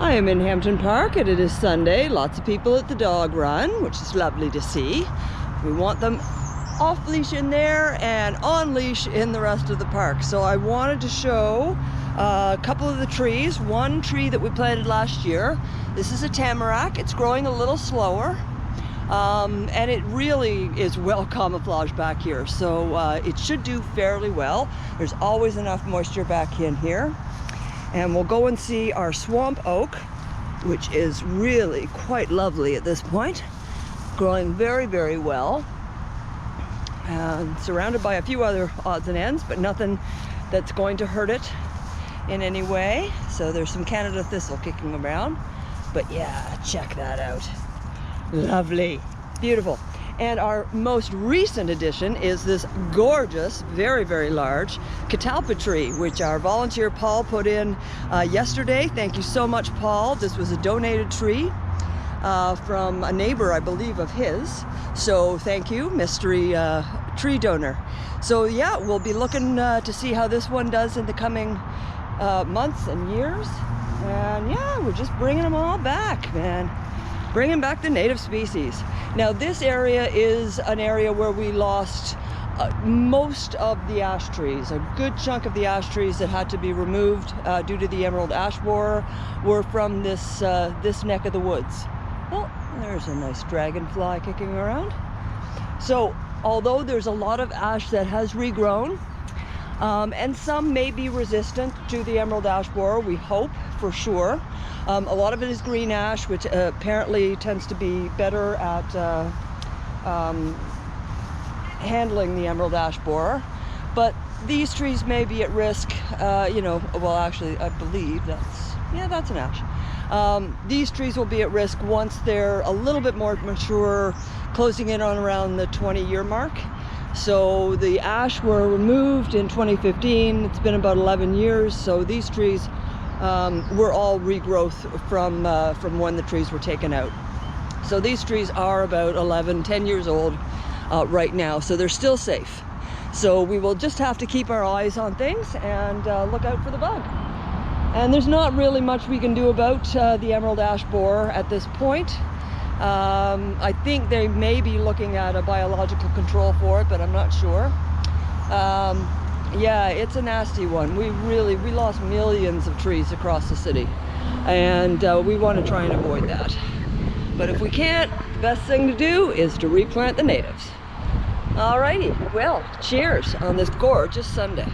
I am in Hampton Park and it is Sunday. Lots of people at the dog run, which is lovely to see. We want them off leash in there and on leash in the rest of the park. So I wanted to show a couple of the trees. One tree that we planted last year. This is a tamarack. It's growing a little slower. And it really is well camouflaged back here. So it should do fairly well. There's always enough moisture back in here. And we'll go and see our swamp oak, which is really quite lovely at this point. Growing very, very well. And surrounded by a few other odds and ends, but nothing that's going to hurt it in any way. So there's some Canada thistle kicking around. But yeah, check that out. Lovely, beautiful. And our most recent addition is this gorgeous, very, very large Catalpa tree, which our volunteer Paul put in yesterday. Thank you so much, Paul. This was a donated tree from a neighbor, I believe, of his. So thank you, mystery tree donor. So yeah, we'll be looking to see how this one does in the coming months and years. And yeah, we're just bringing them all back, man. Bringing back the native species. Now this area is an area where we lost most of the ash trees. A good chunk of the ash trees that had to be removed due to the emerald ash borer were from this neck of the woods. Well, there's a nice dragonfly kicking around. So although there's a lot of ash that has regrown, and some may be resistant to the emerald ash borer, we hope for sure. A lot of it is green ash, which apparently tends to be better at handling the emerald ash borer. But these trees may be at risk, well actually I believe that's an ash. These trees will be at risk once they're a little bit more mature, closing in on around the 20-year mark. So the ash were removed in 2015. It's been about 11 years. So these trees were all regrowth from when the trees were taken out. So these trees are about 10 years old right now. So they're still safe. So we will just have to keep our eyes on things and look out for the bug. And there's not really much we can do about the emerald ash borer at this point. I think they may be looking at a biological control for it, but I'm not sure. Yeah, it's a nasty one. We lost millions of trees across the city, and we want to try and avoid that. But if we can't, the best thing to do is to replant the natives. Alrighty, well, cheers on this gorgeous Sunday.